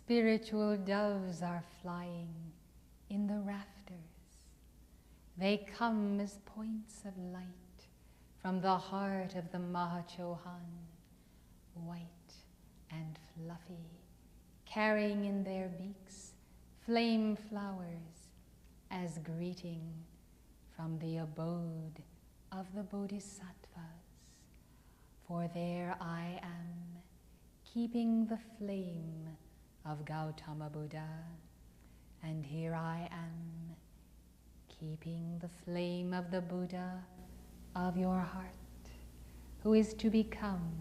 Spiritual doves are flying in the rafters. They come as points of light from the heart of the Mahachohan, white and fluffy, carrying in their beaks flame flowers as greeting from the abode of the Bodhisattvas. For there I am, keeping the flame of Gautama Buddha, and here I am, keeping the flame of the Buddha of your heart, who is to become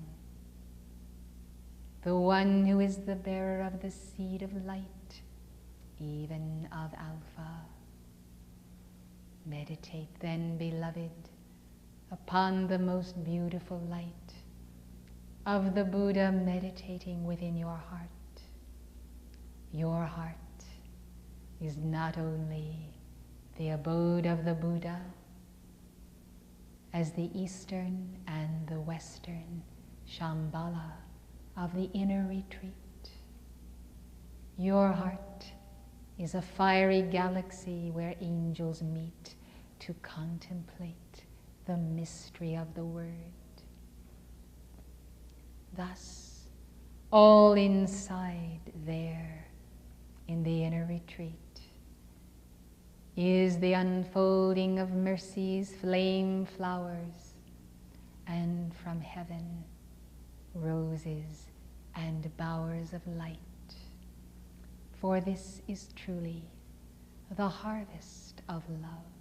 the one who is the bearer of the seed of light, even of Alpha. Meditate then, beloved, upon the most beautiful light of the Buddha meditating within your heart. Your heart is not only the abode of the Buddha, as the Eastern and the Western Shambhala of the inner retreat. Your heart is a fiery galaxy where angels meet to contemplate the mystery of the Word. Thus, all inside there, in the inner retreat, is the unfolding of mercy's flame flowers, and from heaven, roses and bowers of light. For this is truly the harvest of love,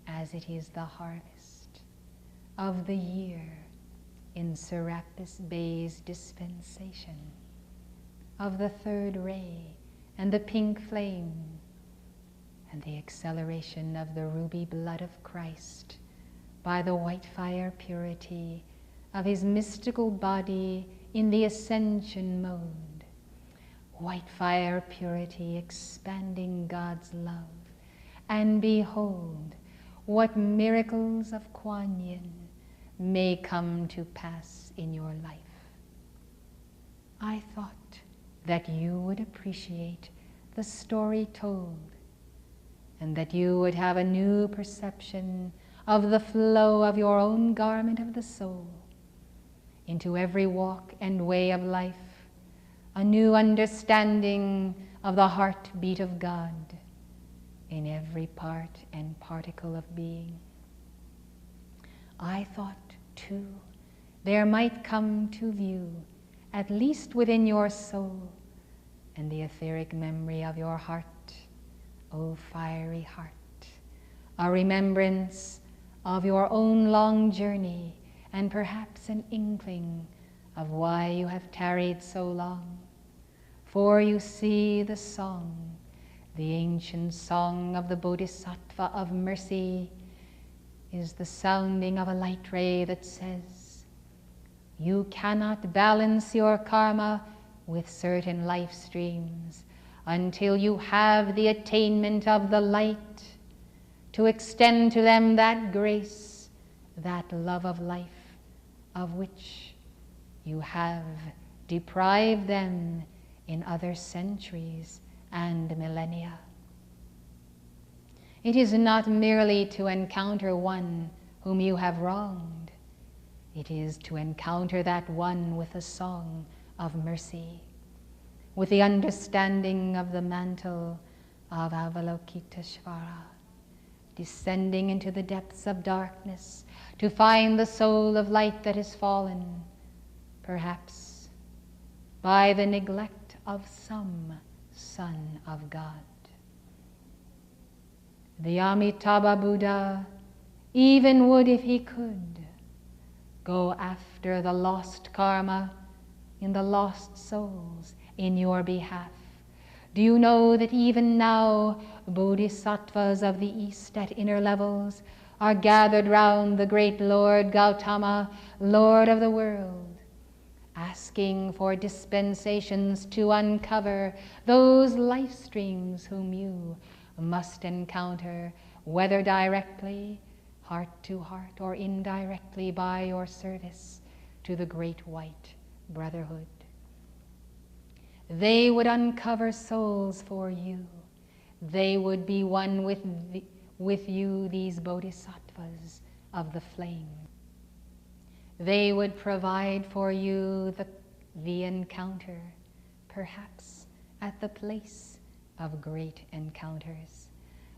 as it is the harvest of the year in Serapis Bey's dispensation, of the third ray and the pink flame, and the acceleration of the ruby blood of Christ by the white fire purity of his mystical body in the ascension mode. White fire purity expanding God's love. And behold, what miracles of Kuan Yin may come to pass in your life. I thought that you would appreciate the story told, and that you would have a new perception of the flow of your own garment of the soul into every walk and way of life, a new understanding of the heartbeat of God in every part and particle of being. I thought, too, there might come to view, at least within your soul, and the etheric memory of your heart, O fiery heart, a remembrance of your own long journey, and perhaps an inkling of why you have tarried so long. For you see, the song, the ancient song of the Bodhisattva of mercy, is the sounding of a light ray that says, you cannot balance your karma with certain life streams until you have the attainment of the light to extend to them that grace, that love of life, of which you have deprived them in other centuries and millennia. It is not merely to encounter one whom you have wronged. It is to encounter that one with a song of mercy, with the understanding of the mantle of Avalokiteshvara, descending into the depths of darkness to find the soul of light that has fallen, perhaps by the neglect of some son of God. The Amitabha Buddha even would, if he could, go after the lost karma in the lost souls in your behalf. Do you know that even now bodhisattvas of the East at inner levels are gathered round the great Lord Gautama, Lord of the world, asking for dispensations to uncover those life streams whom you must encounter, whether directly, heart to heart, or indirectly by your service to the great white brotherhood. They would uncover souls for you. They would be one with you, these bodhisattvas of the flame. They would provide for you the encounter, perhaps at the place of great encounters,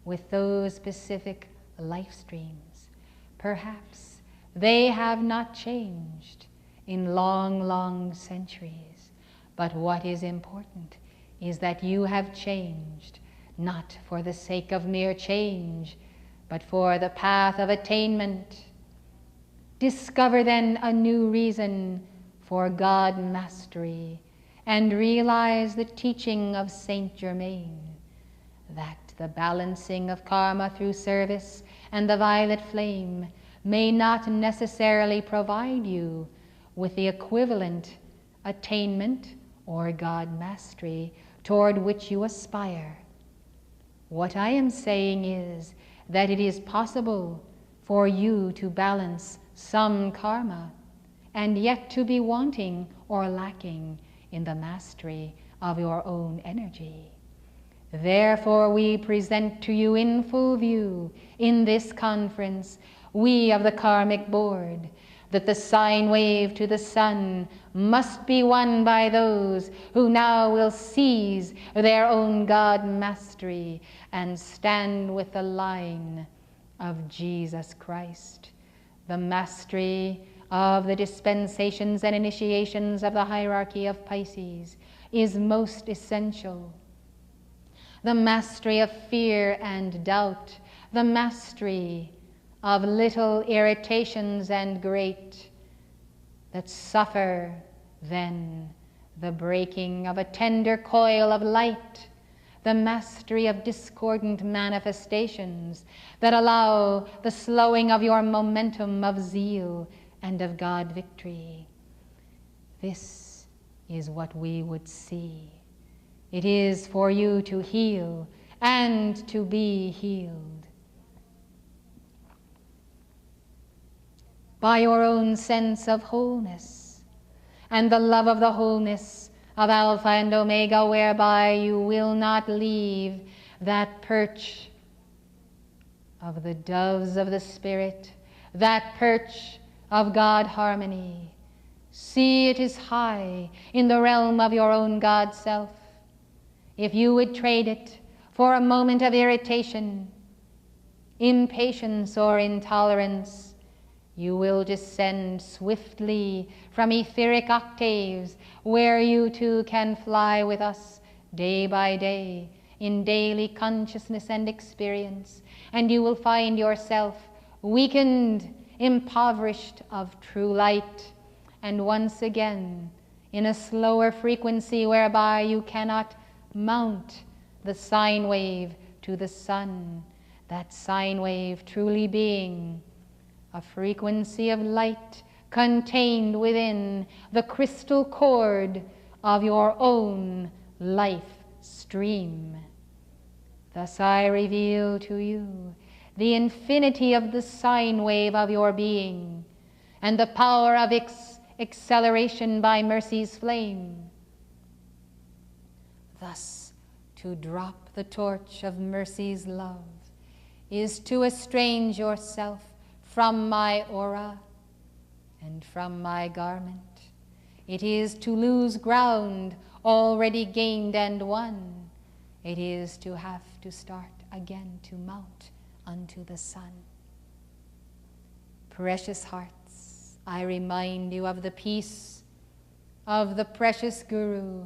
with those specific life streams. Perhaps they have not changed in long, long centuries, but what is important is that you have changed, not for the sake of mere change, but for the path of attainment. Discover then a new reason for God mastery, and realize the teaching of Saint Germain, that the balancing of karma through service and the violet flame may not necessarily provide you with the equivalent attainment or God mastery toward which you aspire. What I am saying is that it is possible for you to balance some karma and yet to be wanting or lacking in the mastery of your own energy. Therefore, we present to you in full view in this conference, we of the Karmic Board, that the sine wave to the sun must be won by those who now will seize their own God mastery and stand with the line of Jesus Christ. The mastery of the dispensations and initiations of the hierarchy of Pisces is most essential. The mastery of fear and doubt, the mastery of little irritations and great, that suffer then the breaking of a tender coil of light, the mastery of discordant manifestations that allow the slowing of your momentum of zeal and of God victory. This is what we would see. It is for you to heal and to be healed. By your own sense of wholeness and the love of the wholeness of Alpha and Omega, whereby you will not leave that perch of the doves of the Spirit, that perch of God harmony. See, it is high in the realm of your own God self. If you would trade it for a moment of irritation, impatience, or intolerance, you will descend swiftly from etheric octaves where you too can fly with us day by day in daily consciousness and experience, and you will find yourself weakened, impoverished of true light, and once again in a slower frequency whereby you cannot mount the sine wave to the sun, that sine wave truly being a frequency of light contained within the crystal cord of your own life stream. Thus I reveal to you the infinity of the sine wave of your being and the power of acceleration by mercy's flame. Thus, to drop the torch of mercy's love is to estrange yourself from my aura and from my garment. It is to lose ground already gained and won. It is to have to start again to mount unto the sun. Precious hearts, I remind you of the peace of the precious Guru,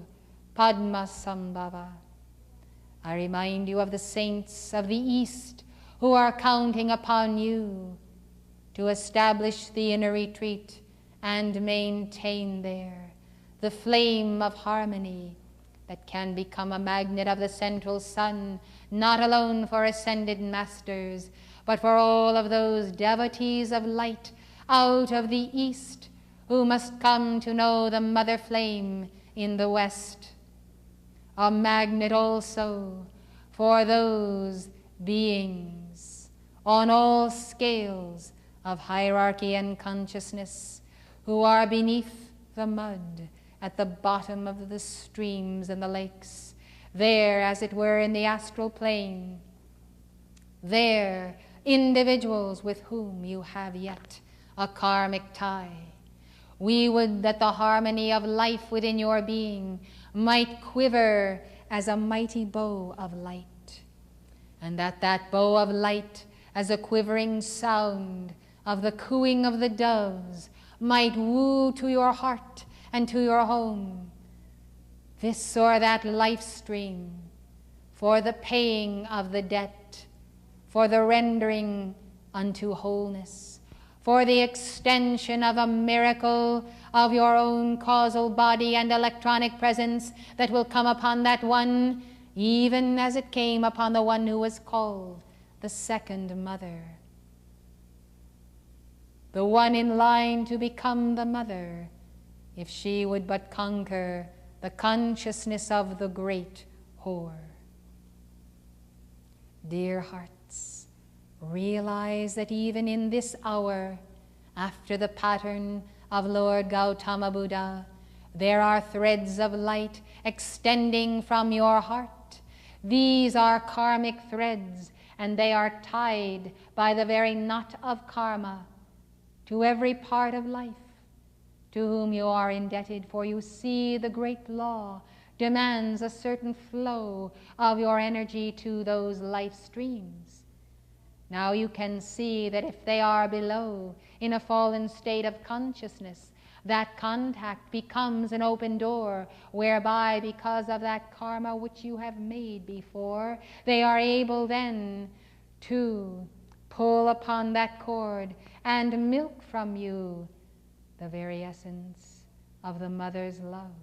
Padmasambhava. I remind you of the saints of the East who are counting upon you to establish the inner retreat and maintain there the flame of harmony that can become a magnet of the central sun, not alone for ascended masters, but for all of those devotees of light out of the East who must come to know the mother flame in the West. A magnet also for those beings on all scales of hierarchy and consciousness who are beneath the mud at the bottom of the streams and the lakes, there, as it were, in the astral plane, there, individuals with whom you have yet a karmic tie. We would that the harmony of life within your being might quiver as a mighty bow of light, and that that bow of light, as a quivering sound of the cooing of the doves, might woo to your heart and to your home this or that life stream for the paying of the debt, for the rendering unto wholeness, for the extension of a miracle of your own causal body and electronic presence that will come upon that one, even as it came upon the one who was called the second mother. The one in line to become the mother, if she would but conquer the consciousness of the great whore. Dear hearts, realize that even in this hour, after the pattern of Lord Gautama Buddha, there are threads of light extending from your heart. These are karmic threads, and they are tied by the very knot of karma to every part of life to whom you are indebted, for you see the great law demands a certain flow of your energy to those life streams. Now you can see that if they are below in a fallen state of consciousness, that contact becomes an open door whereby, because of that karma which you have made before, they are able then to pull upon that cord and milk from you the very essence of the mother's love,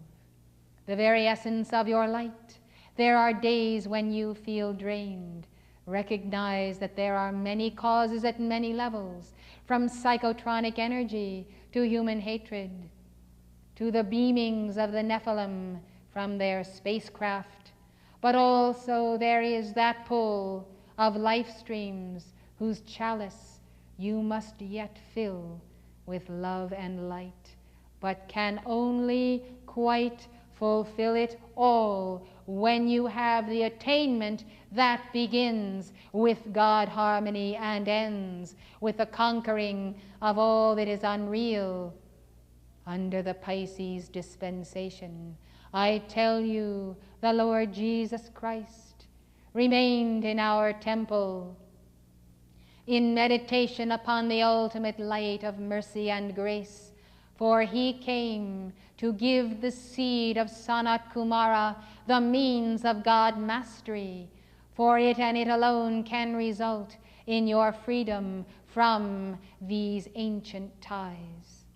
the very essence of your light. There are days when you feel drained. Recognize that there are many causes at many levels, from psychotronic energy to human hatred, to the beamings of the Nephilim from their spacecraft, but also there is that pull of life streams whose chalice you must yet fill with love and light, but can only quite fulfill it all when you have the attainment that begins with God harmony and ends with the conquering of all that is unreal under the Pisces dispensation. I tell you, the Lord Jesus Christ remained in our temple in meditation upon the ultimate light of mercy and grace, for he came to give the seed of Sanat Kumara the means of God mastery, for it and it alone can result in your freedom from these ancient ties.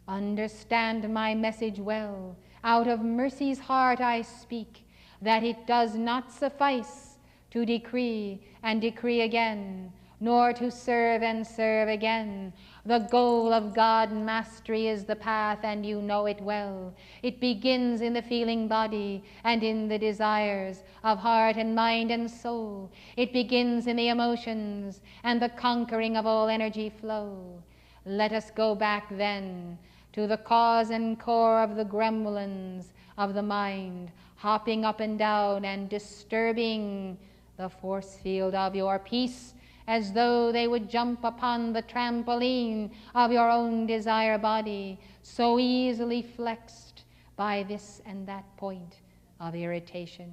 Understand my message well. Out of mercy's heart I speak, that it does not suffice to decree and decree again, nor to serve and serve again. The goal of God mastery is the path, and you know it well. It begins in the feeling body and in the desires of heart and mind and soul. It begins in the emotions and the conquering of all energy flow. Let us go back then to the cause and core of the gremlins of the mind, hopping up and down and disturbing the force field of your peace, as though they would jump upon the trampoline of your own desire body, so easily flexed by this and that point of irritation.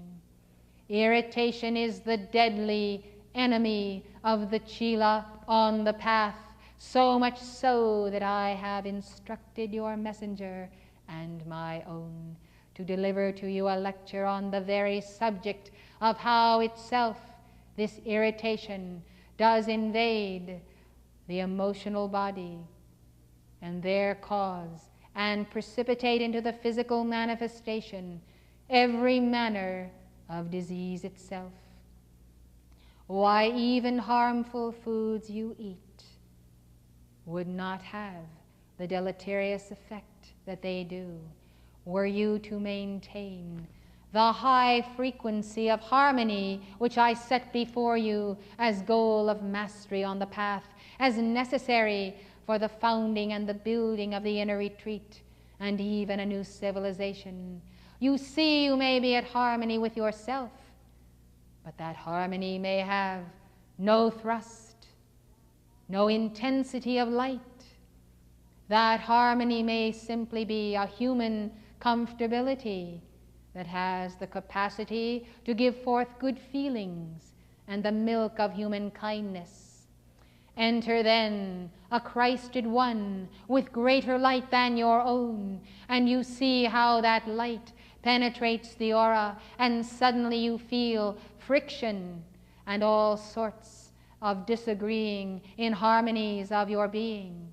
Irritation is the deadly enemy of the Chila on the path, so much so that I have instructed your messenger and my own to deliver to you a lecture on the very subject of how itself this irritation does invade the emotional body and there cause and precipitate into the physical manifestation every manner of disease itself. Why even harmful foods you eat would not have the deleterious effect that they do were you to maintain the high frequency of harmony which I set before you as goal of mastery on the path, as necessary for the founding and the building of the inner retreat and even a new civilization. You see you may be at harmony with yourself, but that harmony may have no thrust, no intensity of light. That harmony may simply be a human comfortability that has the capacity to give forth good feelings and the milk of human kindness. Enter then a Christed one with greater light than your own, and you see how that light penetrates the aura, and suddenly you feel friction and all sorts of disagreeing inharmonies of your being.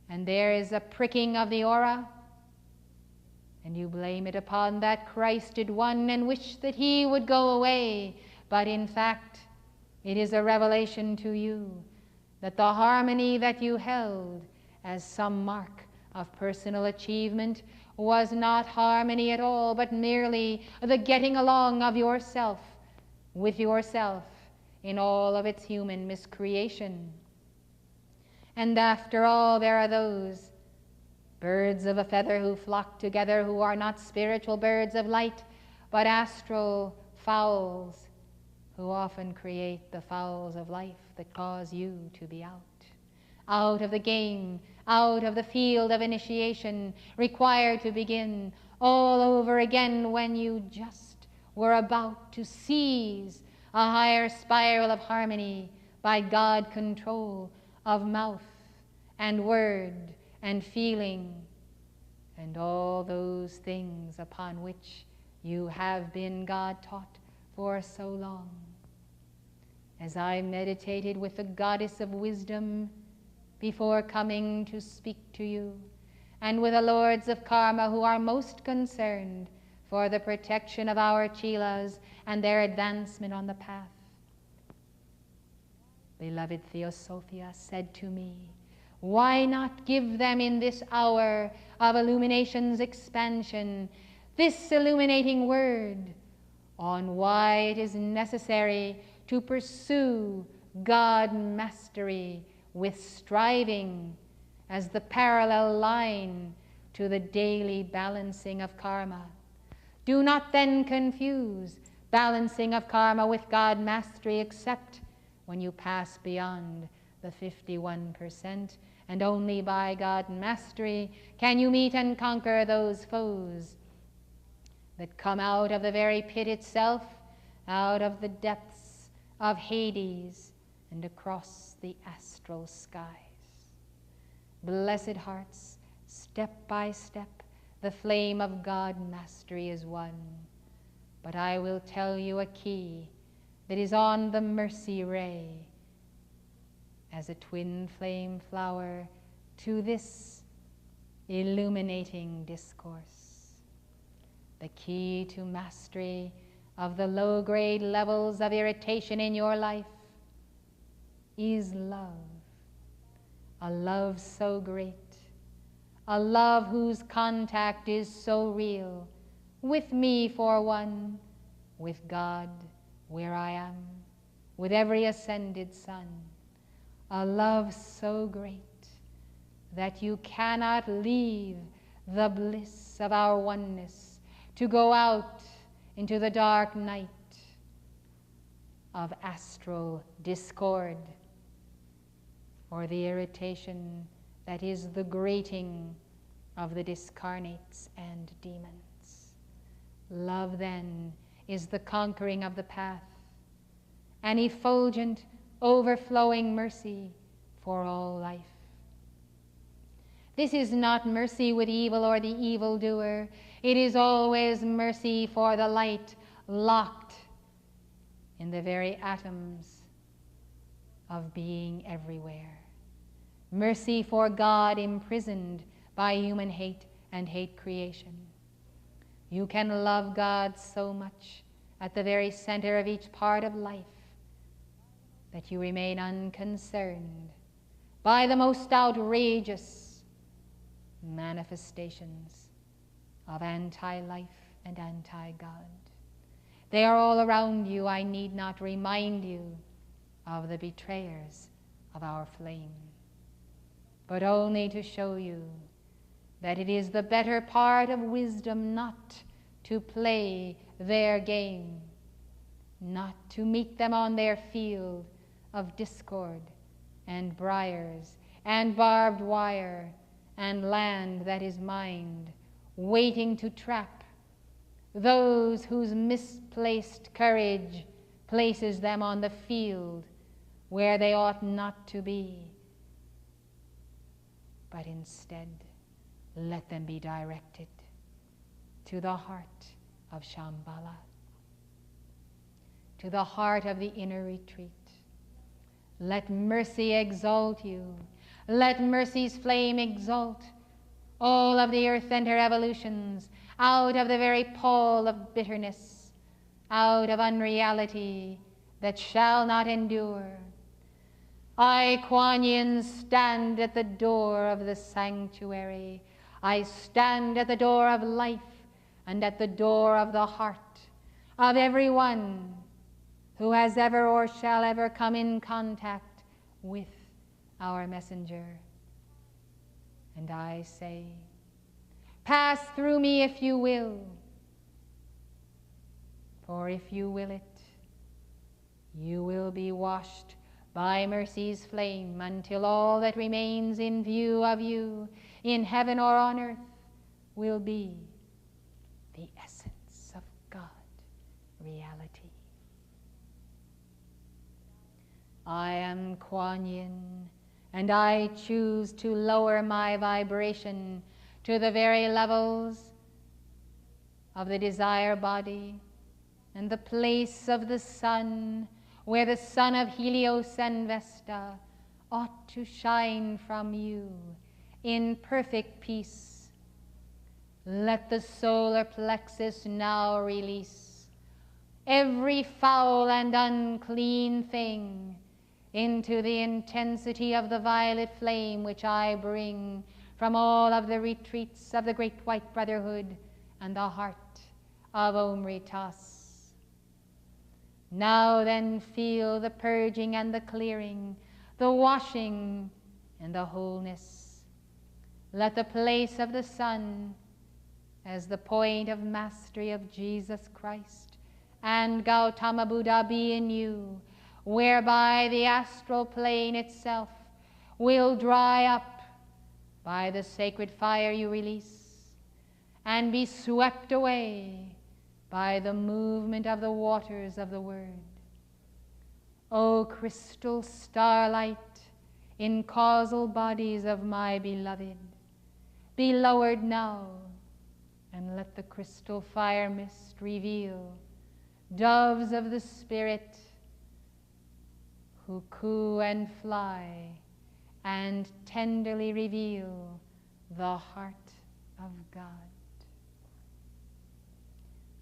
And there is a pricking of the aura, and you blame it upon that Christed one and wish that he would go away. But in fact, it is a revelation to you that the harmony that you held as some mark of personal achievement was not harmony at all, but merely the getting along of yourself with yourself in all of its human miscreation. And after all, there are those birds of a feather who flock together, who are not spiritual birds of light, but astral fowls, who often create the fowls of life that cause you to be out of the game, out of the field of initiation, required to begin all over again when you just were about to seize a higher spiral of harmony by God control of mouth and word and feeling and all those things upon which you have been God taught for so long. As I meditated with the goddess of wisdom before coming to speak to you, and with the lords of karma who are most concerned for the protection of our chelas and their advancement on the path, beloved Theosophia said to me, why not give them in this hour of illumination's expansion this illuminating word on why it is necessary to pursue God mastery with striving as the parallel line to the daily balancing of karma. Do not then confuse balancing of karma with God mastery, except when you pass beyond the 51%, and only by God mastery can you meet and conquer those foes that come out of the very pit itself, out of the depths of Hades and across the astral skies. Blessed hearts, step by step, the flame of God mastery is won. But I will tell you a key that is on the mercy ray as a twin flame flower to this illuminating discourse. The key to mastery of the low-grade levels of irritation in your life is love. A love so great, a love whose contact is so real, with me for one, with God where I am, with every ascended sun. A love so great that you cannot leave the bliss of our oneness to go out into the dark night of astral discord, or the irritation that is the grating of the discarnates and demons. Love, then, is the conquering of the path, an effulgent, overflowing mercy for all life. This is not mercy with evil or the evildoer. It is always mercy for the light locked in the very atoms of being everywhere. Mercy for God imprisoned by human hate and hate creation. You can love God so much at the very center of each part of life that you remain unconcerned by the most outrageous manifestations of anti-life and anti-God. They are all around you. I need not remind you of the betrayers of our flame, but only to show you that it is the better part of wisdom not to play their game, not to meet them on their field of discord and briars and barbed wire and land that is mined, waiting to trap those whose misplaced courage places them on the field where they ought not to be, but instead let them be directed to the heart of Shambhala, to the heart of the inner retreat. Let mercy exalt you. Let mercy's flame exalt all of the earth and her evolutions out of the very pall of bitterness, out of unreality that shall not endure. I, Kuan Yin, stand at the door of the sanctuary. I stand at the door of life and at the door of the heart of everyone who has ever or shall ever come in contact with our messenger. And I say, pass through me if you will, for if you will it, you will be washed by mercy's flame until all that remains in view of you in heaven or on earth will be the essence of God, reality. I am Kuan Yin, and I choose to lower my vibration to the very levels of the desire body and the place of the sun, where the sun of Helios and Vesta ought to shine from you in perfect peace. Let the solar plexus now release every foul and unclean thing into the intensity of the violet flame which I bring from all of the retreats of the Great White Brotherhood and the heart of Omritas. Now then feel the purging and the clearing, the washing and the wholeness. Let the place of the sun as the point of mastery of Jesus Christ and Gautama Buddha be in you, whereby the astral plane itself will dry up by the sacred fire you release and be swept away by the movement of the waters of the Word. O crystal starlight in causal bodies of my beloved, be lowered now, and let the crystal fire mist reveal doves of the Spirit who coo and fly and tenderly reveal the heart of God.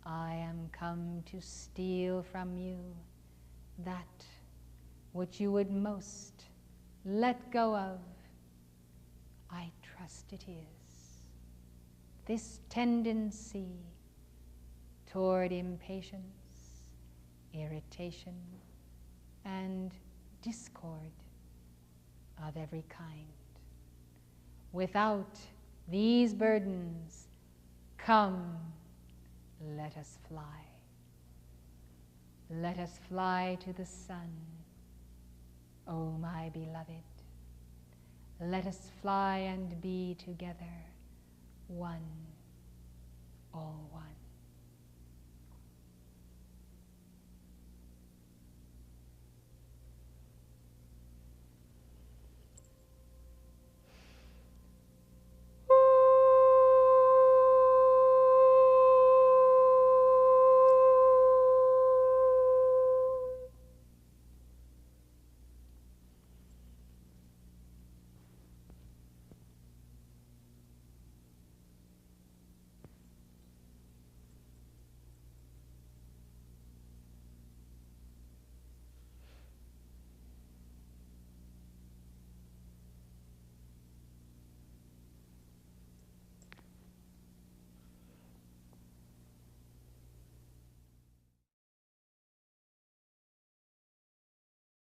I am come to steal from you that which you would most let go of. I trust it is this tendency toward impatience, irritation, and discord of every kind. Without these burdens, come, let us fly. Let us fly to the sun, O my beloved. Let us fly and be together, one, all one.